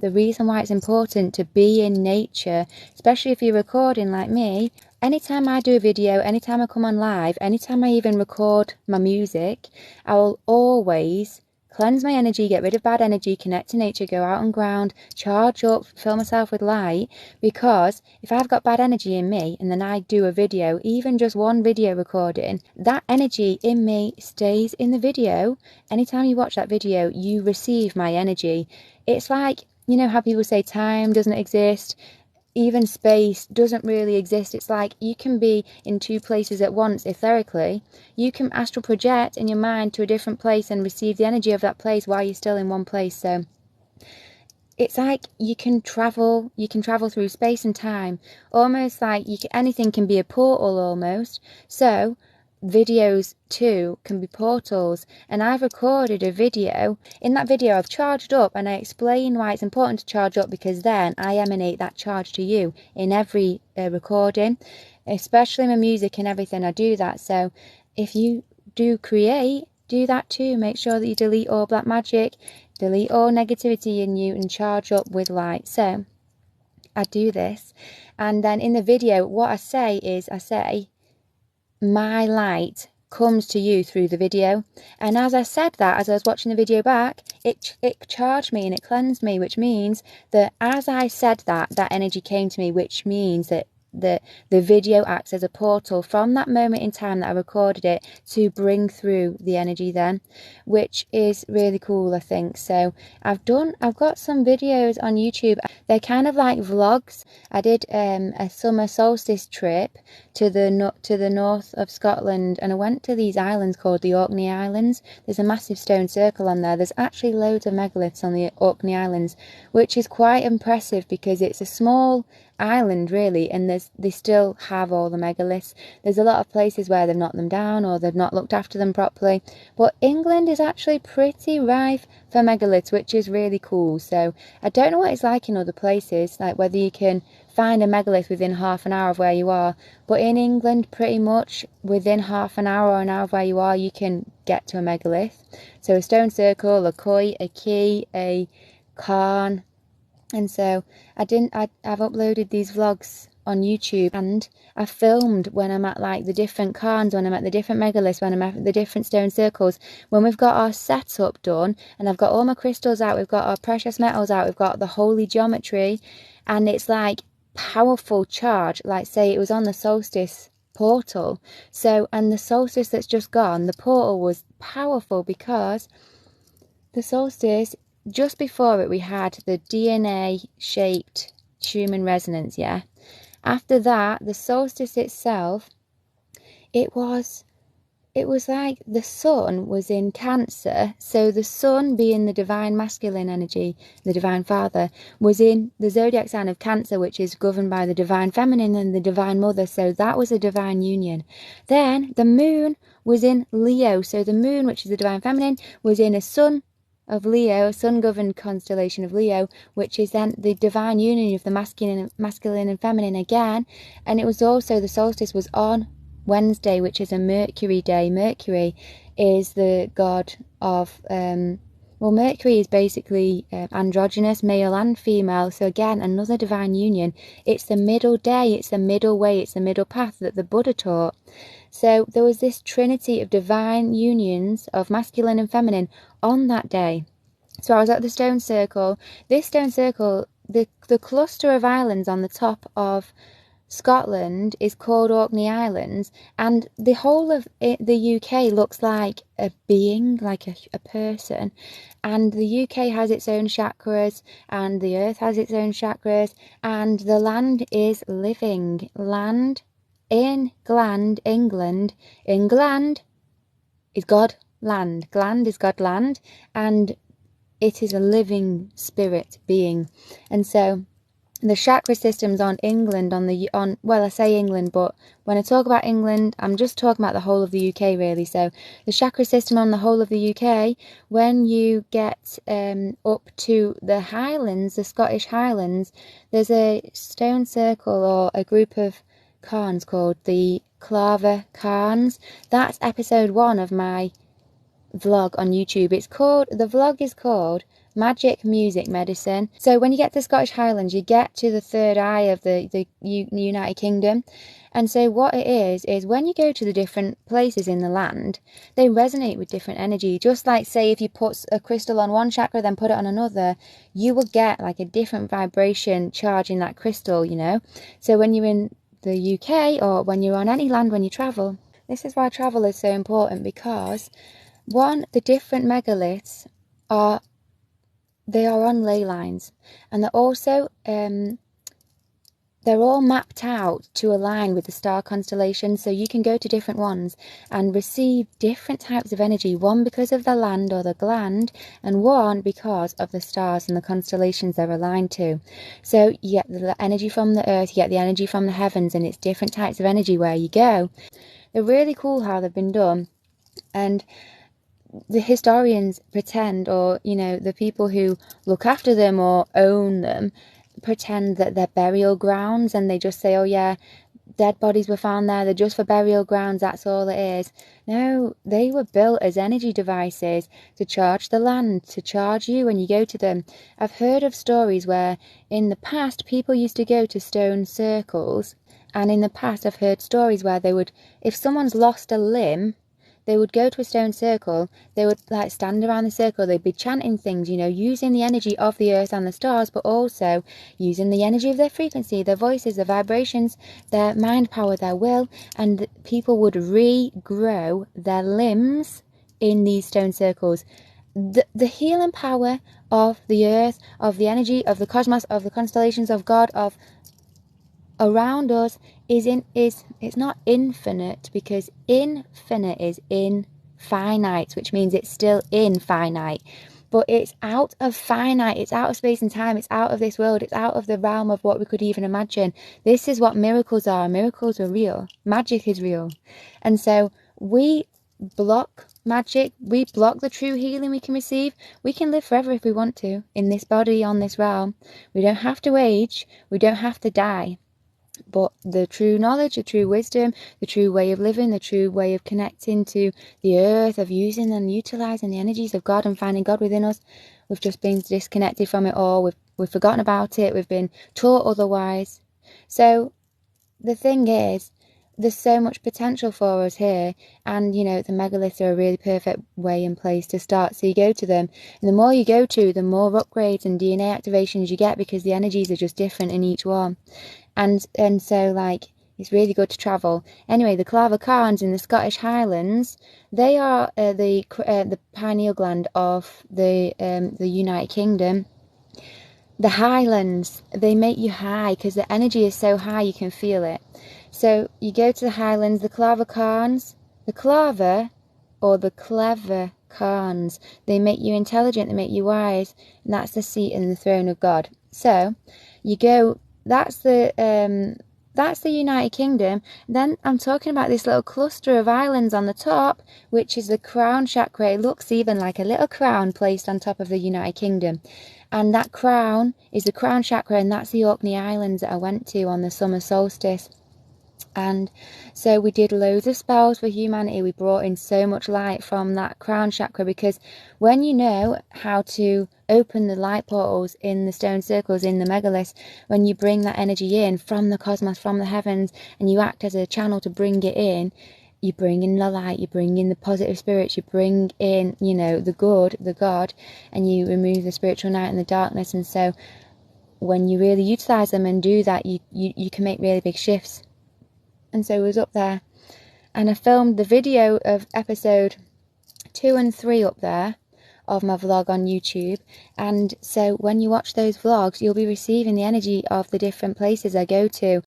the reason why it's important to be in nature, especially if you're recording like me. Anytime I do a video, anytime I come on live, anytime I even record my music, I will always cleanse my energy, get rid of bad energy, connect to nature, go out on ground, charge up, fill myself with light. Because if I've got bad energy in me and then I do a video, even just one video recording, that energy in me stays in the video. Anytime you watch that video, you receive my energy. It's like, you know how people say time doesn't exist? Even space doesn't really exist. It's like you can be in two places at once. Etherically, you can astral project in your mind to a different place and receive the energy of that place while you're still in one place. So it's like you can travel through space and time, almost like anything can be a portal almost. So videos too can be portals, and I've recorded a video. In that video I've charged up and I explain why it's important to charge up, because then I emanate that charge to you in every recording, especially my music and everything. I do that. So if you do create, do that too. Make sure that you delete all black magic, delete all negativity in you, and charge up with light. So I do this, and then in the video what I say is, I say my light comes to you through the video. And as I said that, as I was watching the video back, it charged me and it cleansed me, which means that as I said that, that energy came to me, which means that the video acts as a portal from that moment in time that I recorded it to bring through the energy then, which is really cool, I think. So I've got some videos on YouTube. They're kind of like vlogs. I did a summer solstice trip to the north of Scotland, and I went to these islands called the Orkney Islands. There's a massive stone circle on there. There's actually loads of megaliths on the Orkney Islands, which is quite impressive because it's a small island really, and they still have all the megaliths. There's a lot of places where they've knocked them down or they've not looked after them properly, but England is actually pretty rife for megaliths, which is really cool. So I don't know what it's like in other places, like whether you can find a megalith within half an hour of where you are, but in England pretty much within half an hour or an hour of where you are you can get to a megalith. So a stone circle, a koi, a key, a cairn. And so I've uploaded these vlogs on YouTube, and I filmed when I'm at like the different cairns, when I'm at the different megaliths, when I'm at the different stone circles, when we've got our setup done and I've got all my crystals out, we've got our precious metals out, we've got the holy geometry, and it's like powerful charge. Like say it was on the solstice portal, so, and the solstice that's just gone, the portal was powerful because the solstice, just before it we had the DNA shaped Schumann resonance, yeah. After that, the solstice itself, it was like the sun was in Cancer. So the sun, being the divine masculine energy, the divine father, was in the zodiac sign of Cancer, which is governed by the divine feminine and the divine mother. So that was a divine union. Then the moon was in Leo. So the moon, which is the divine feminine, was in a sun of Leo, a sun-governed constellation of Leo, which is then the divine union of the masculine and feminine again. And it was also, the solstice was on Wednesday, which is a Mercury day. Mercury is the god of well, Mercury is basically androgynous, male and female. So again, another divine union. It's the middle day, it's the middle way, it's the middle path that the Buddha taught. So there was this trinity of divine unions of masculine and feminine on that day. So I was at the stone circle. This stone circle, the cluster of islands on the top of Scotland is called Orkney Islands, and the whole of the UK looks like a being, like a person, and the UK has its own chakras, and the earth has its own chakras, and the land is living. Land, England is God land. Gland is God land, and it is a living spirit being. And so the chakra systems on England, well, I say England, but when I talk about England, I'm just talking about the whole of the UK really. So the chakra system on the whole of the UK, when you get up to the Highlands, the Scottish Highlands, there's a stone circle or a group of cairns called the Clava Cairns. That's episode 1 of my vlog on YouTube. The vlog is called magic, music, medicine. So when you get to the Scottish Highlands, you get to the third eye of the United Kingdom. And so what it is when you go to the different places in the land, they resonate with different energy. Just like, say, if you put a crystal on one chakra, then put it on another, you will get like a different vibration charge in that crystal, you know. So when you're in the UK, or when you're on any land, when you travel, this is why travel is so important, because one, the different megaliths are on ley lines, and they're also they're all mapped out to align with the star constellations, so you can go to different ones and receive different types of energy, one because of the land or the gland, and one because of the stars and the constellations they're aligned to. So you get the energy from the earth, you get the energy from the heavens, and it's different types of energy where you go. They're really cool how they've been done, and the historians pretend, or, you know, the people who look after them or own them, pretend that they're burial grounds, and they just say, oh yeah, dead bodies were found there, they're just for burial grounds, that's all it is. No, they were built as energy devices to charge the land, to charge you when you go to them. I've heard of stories where in the past people used to go to stone circles, and in the past I've heard stories where they would, if someone's lost a limb, they would go to a stone circle, they would like stand around the circle, they'd be chanting things, you know, using the energy of the earth and the stars, but also using the energy of their frequency, their voices, their vibrations, their mind power, their will, and people would regrow their limbs in these stone circles. The healing power of the earth, of the energy, of the cosmos, of the constellations, of God, of around us it's not infinite, because infinite is infinite, which means it's still infinite, but it's out of finite, it's out of space and time, it's out of this world, it's out of the realm of what we could even imagine. This is what miracles are. Miracles are real, magic is real. And so we block magic, we block the true healing we can receive. We can live forever if we want to, in this body, on this realm. We don't have to age, we don't have to die. But the true knowledge, the true wisdom, the true way of living, the true way of connecting to the earth, of using and utilising the energies of God and finding God within us, we've just been disconnected from it all. We've forgotten about it. We've been taught otherwise. So the thing is, there's so much potential for us here, and, you know, the megaliths are a really perfect way in place to start. So you go to them, and the more you go to, the more upgrades and DNA activations you get, because the energies are just different in each one. And so, like, it's really good to travel. Anyway, the Claver-Carns in the Scottish Highlands, they are the pineal gland of the United Kingdom. The Highlands, they make you high, because the energy is so high you can feel it. So you go to the Highlands, the Claver-Carns, the Claver, or the clever Carns, they make you intelligent, they make you wise, and that's the seat and the throne of God. So you go, that's the United Kingdom. Then I'm talking about this little cluster of islands on the top, which is the crown chakra. It looks even like a little crown placed on top of the United Kingdom. And that crown is the crown chakra, and that's the Orkney Islands that I went to on the summer solstice. And so we did loads of spells for humanity. We brought in so much light from that crown chakra, because when you know how to open the light portals in the stone circles, in the megaliths, when you bring that energy in from the cosmos, from the heavens, and you act as a channel to bring it in, you bring in the light, you bring in the positive spirits, you bring in, you know, the good, the God, and you remove the spiritual night and the darkness. And so when you really utilize them and do that, you can make really big shifts. And so I was up there, and I filmed the video of episode 2 and 3 up there of my vlog on YouTube. And so when you watch those vlogs, you'll be receiving the energy of the different places I go to.